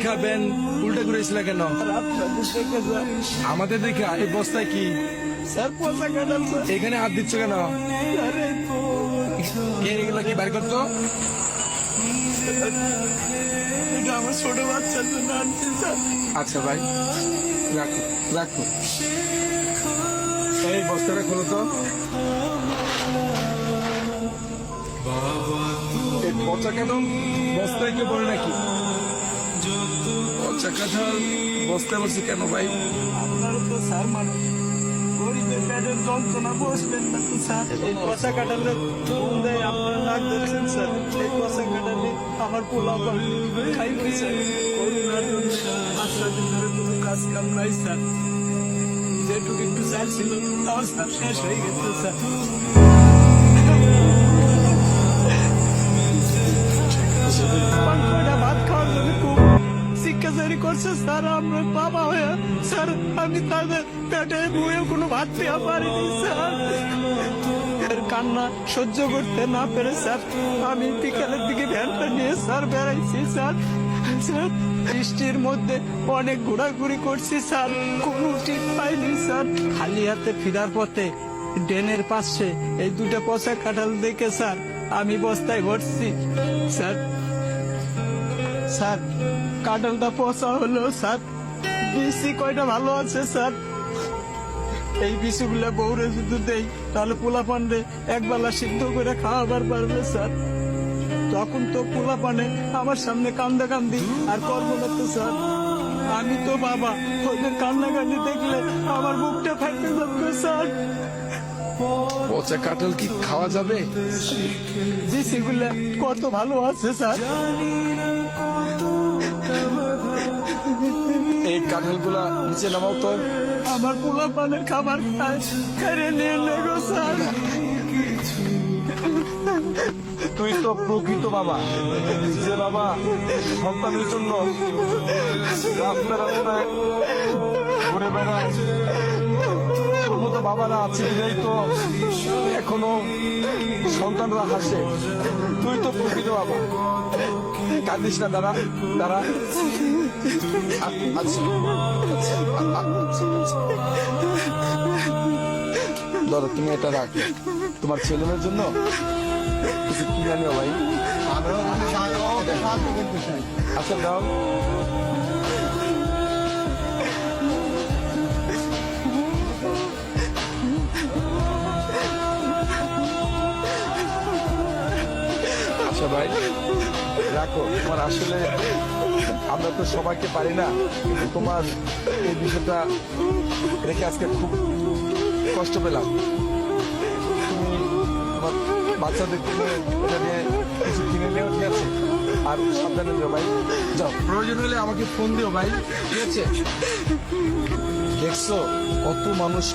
খাবেন উল্টা ঘুরেছিল কেন? আমাদের দেখা এই বস্তায় কি স্যার পচা কাঁঠাল স্যার। এখানে হাত দিচ্ছ কেন? আরে কে এগুলো কি বার করতো? এটা আমার ছোট বাচ্চার জন্য আনছি স্যার। আচ্ছা ভাই, রাখো রাখো। এই বস্তাটা খোলো তো। এই পচা কাঁঠাল বস্তায় কেউ বলে নাকি? পচা কাঁঠাল বস্তায় বসে কেন ভাই? আপনারা তো স্যার মানে গরিবের পেটের যন্ত্রণা বসবেন না তো স্যার। এই পচা কাঁঠালের ফুল দেয় আপনারা নাক ধরছেন স্যার। এই পচা কাঁঠালে আমার পোলা খাইবে স্যার। করোনার জন্য 5 দিন ধরে কোনো কাজ কাম নাই স্যার। যেটুকু একটু চাল ছিল তাও স্যার শেষ হয়ে গেছে স্যার। আমার কয়টা ভাত খাওয়ার জন্য খুব শিক্ষাচারী করছে স্যার। আমরা বাবা হয়ে স্যার আমি তাদের পেটে বয়ে কোনো ভাত দেওয়া পারিনি স্যার। এর কান্না সহ্য করতে না পেরে স্যার আমি বিকালের দিকে ভ্যানটা নিয়ে স্যার বেড়াইছি স্যার। স্যার বৃষ্টির মধ্যে অনেক ঘোরাঘুরি করছি স্যার, কোনো ঠিক পাইনি স্যার। খালি হাতে ফেরার পথে ড্রেনের পাশে এই দুটো পচা কাঁঠাল দেখে স্যার আমি বস্তায় ভরছি স্যার। স্যার কাঁঠালটা পচা হলো স্যার, বিসি কয়টা ভালো আছে স্যার। এই বিসিগুলা বউরে যদি দেই তাহলে পোলা পান্ডে একবেলা সিদ্ধ করে খাওয়াবার পারবে স্যার। তখন তো পোলা পানে আমার সামনে কান্দা কান্দি আর করবো না তো স্যার। আমি তো বাবা, ওদের কান্নাকান্দি দেখলে আমার বুকটা ফাটতে যাবে স্যার। পচা কাঁঠাল কি খাওয়া যাবে? বিসিগুলা কত ভালো আছে স্যার। এই কাঁঠাল গুলা নিচে নামাও তো। আমার পোলা পানের খাবার খায় খেয়ে নিয়ে নেগো স্যার। তুই তো প্রকৃত বাবা, যে বাবা সন্তানের জন্য রাস্তা রাস্তায় ঘুরে বেড়ায়। তোর মতো বাবারা আছে বিধাই তো এখনো সন্তানরা হাসে। তুই তো প্রকৃত বাবা। কাঁদিস না, দাঁড়া দাঁড়া। ধরো তুমি এটা রাখো, তোমার ছেলেমেয়ের জন্য কিছু কিনে নিও ভাই। আচ্ছা দাও। আচ্ছা ভাই রাখো। তোমার আসলে আমরা তো সবাইকে পারি না, কিন্তু তোমার এই বিষয়টা রেখে আজকে খুব কষ্ট পেলাম। তুমি তোমার বাচ্চাদের এটা নিয়ে কিছু কিনে নিও, ঠিক আছে? আর সাবধানে দিও ভাই। যাও, প্রয়োজন হলে আমাকে ফোন দিও ভাই, ঠিক আছে? দেখছো কত মানুষ